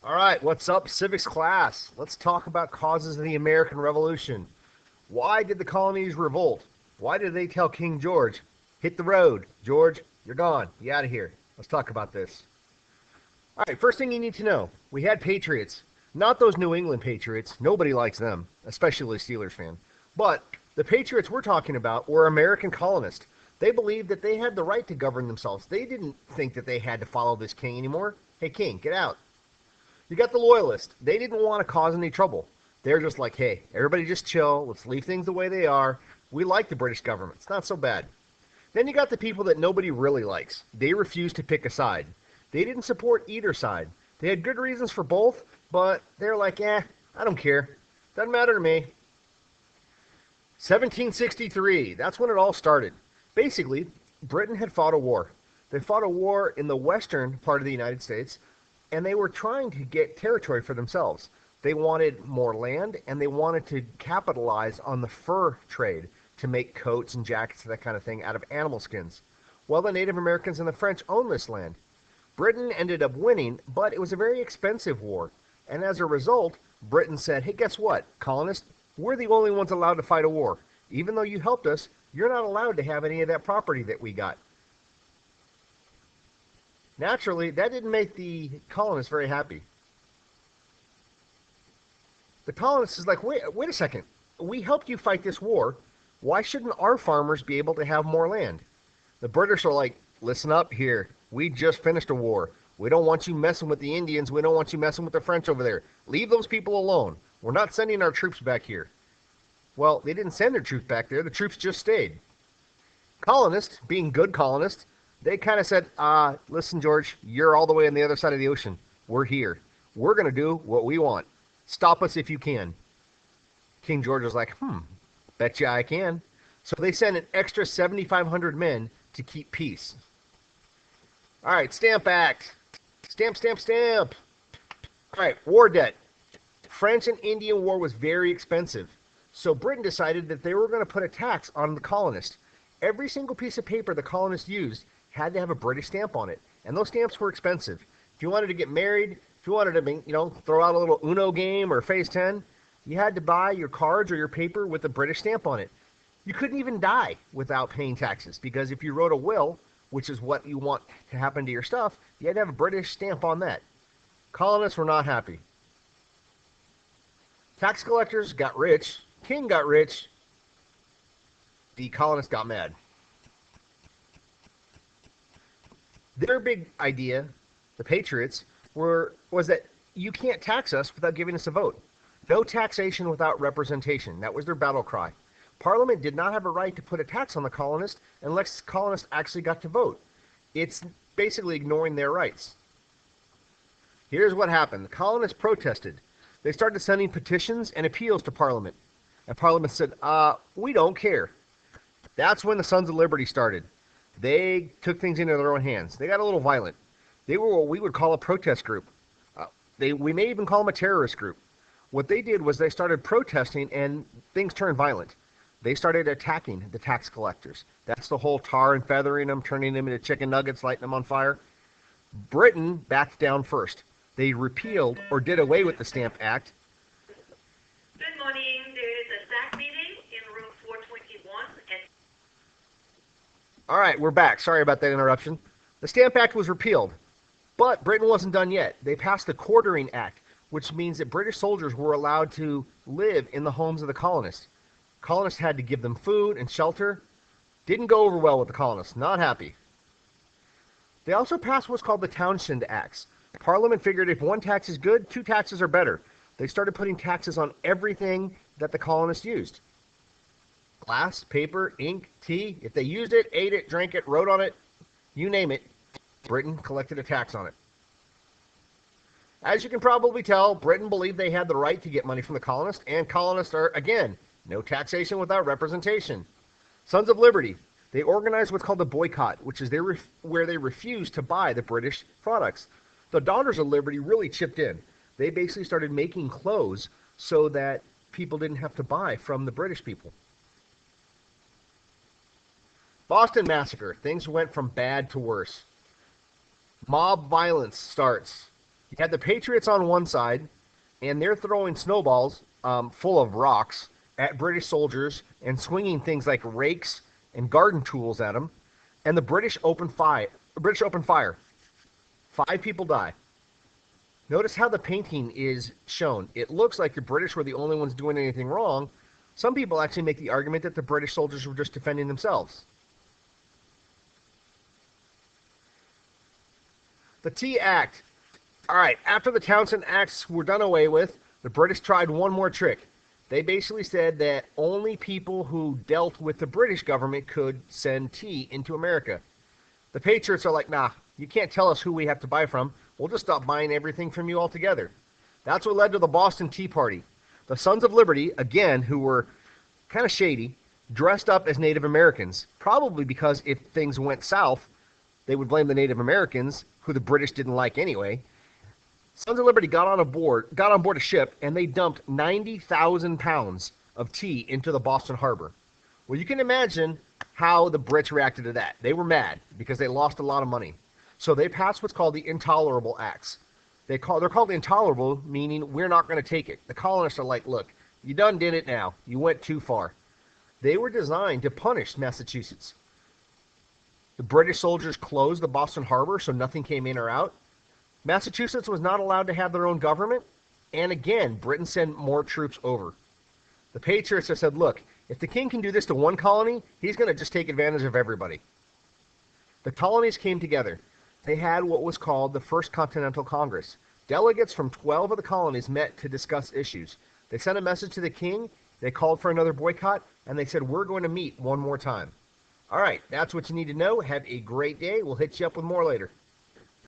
All right, what's up, civics class? Let's talk about causes of the American Revolution. Why did the colonies revolt? Why did they tell King George, hit the road, George, you're gone, you out of here? Let's talk about this. All right, first thing you need to know, we had patriots. Not those New England Patriots. Nobody likes them, especially a Steelers fan. But the patriots we're talking about were American colonists. They believed that they had the right to govern themselves. They didn't think that they had to follow this king anymore. Hey, king, get out. You got the loyalists. They didn't want to cause any trouble. They're just like, hey, everybody just chill. Let's leave things the way they are. We like the British government. It's not so bad. Then you got the people that nobody really likes. They refused to pick a side. They didn't support either side. They had good reasons for both, but they're like, I don't care. Doesn't matter to me. 1763, that's when it all started. Basically, Britain had fought a war. They fought a war in the western part of the United States, and they were trying to get territory for themselves. They wanted more land, and they wanted to capitalize on the fur trade to make coats and jackets and that kind of thing out of animal skins. Well, the Native Americans and the French owned this land. Britain ended up winning, but it was a very expensive war. And as a result, Britain said, hey, guess what, colonists? We're the only ones allowed to fight a war. Even though you helped us, you're not allowed to have any of that property that we got. Naturally, that didn't make the colonists very happy. The colonists is like, wait a second. We helped you fight this war. Why shouldn't our farmers be able to have more land? The British are like, listen up here. We just finished a war. We don't want you messing with the Indians. We don't want you messing with the French over there. Leave those people alone. We're not sending our troops back here. Well, they didn't send their troops back there. The troops just stayed. Colonists, being good colonists, they kind of said, listen, George, you're all the way on the other side of the ocean. We're here. We're going to do what we want. Stop us if you can. King George was like, bet you I can. So they sent an extra 7,500 men to keep peace. All right, Stamp Act. Stamp, stamp, stamp. All right, war debt. French and Indian War was very expensive. So Britain decided that they were going to put a tax on the colonists. Every single piece of paper the colonists used had to have a British stamp on it. And those stamps were expensive. If you wanted to get married, if you wanted to, throw out a little Uno game or Phase 10, you had to buy your cards or your paper with a British stamp on it. You couldn't even die without paying taxes, because if you wrote a will, which is what you want to happen to your stuff, you had to have a British stamp on that. Colonists were not happy. Tax collectors got rich. King got rich. The colonists got mad. Their big idea, the Patriots, was that you can't tax us without giving us a vote. No taxation without representation. That was their battle cry. Parliament did not have a right to put a tax on the colonists unless colonists actually got to vote. It's basically ignoring their rights. Here's what happened. The colonists protested. They started sending petitions and appeals to Parliament. And Parliament said, we don't care. That's when the Sons of Liberty started. They took things into their own hands. They got a little violent. They were what we would call a protest group. We may even call them a terrorist group. What they did was they started protesting, and things turned violent. They started attacking the tax collectors. That's the whole tar and feathering them, turning them into chicken nuggets, lighting them on fire. Britain backed down first. They repealed or did away with the Stamp Act. Good morning. There is a SAC meeting in room 421. All right, we're back. Sorry about that interruption. The Stamp Act was repealed, but Britain wasn't done yet. They passed the Quartering Act, which means that British soldiers were allowed to live in the homes of the colonists. Colonists had to give them food and shelter. Didn't go over well with the colonists. Not happy. They also passed what's called the Townshend Acts. Parliament figured if one tax is good, two taxes are better. They started putting taxes on everything that the colonists used. Glass, paper, ink, tea. If they used it, ate it, drank it, wrote on it, you name it, Britain collected a tax on it. As you can probably tell, Britain believed they had the right to get money from the colonists, and colonists are, again, no taxation without representation. Sons of Liberty, they organized what's called a boycott, which is where they refused to buy the British products. The Daughters of Liberty really chipped in. They basically started making clothes so that people didn't have to buy from the British people. Boston Massacre. Things went from bad to worse. Mob violence starts. You had the Patriots on one side, and they're throwing snowballs full of rocks at British soldiers and swinging things like rakes and garden tools at them. And the British open fire. British open fire. 5 people die. Notice how the painting is shown. It looks like the British were the only ones doing anything wrong. Some people actually make the argument that the British soldiers were just defending themselves. The Tea Act. All right, after the Townshend Acts were done away with, the British tried one more trick. They basically said that only people who dealt with the British government could send tea into America. The Patriots are like, nah, you can't tell us who we have to buy from. We'll just stop buying everything from you altogether. That's what led to the Boston Tea Party. The Sons of Liberty, again, who were kind of shady, dressed up as Native Americans, probably because if things went south, they would blame the Native Americans, who the British didn't like anyway. Sons of Liberty got on board a ship, and they dumped 90,000 pounds of tea into the Boston harbor. Well, you can imagine how the Brits reacted to that. They were mad because they lost a lot of money. So they passed what's called the Intolerable Acts. They're called intolerable, meaning we're not going to take it. The colonists are like, look, you done did it now. You went too far. They were designed to punish Massachusetts. The British soldiers closed the Boston harbor so nothing came in or out. Massachusetts was not allowed to have their own government. And again, Britain sent more troops over. The Patriots have said, look, if the king can do this to one colony, he's going to just take advantage of everybody. The colonies came together. They had what was called the First Continental Congress. Delegates from 12 of the colonies met to discuss issues. They sent a message to the king, they called for another boycott, and they said, we're going to meet one more time. All right, that's what you need to know. Have a great day. We'll hit you up with more later.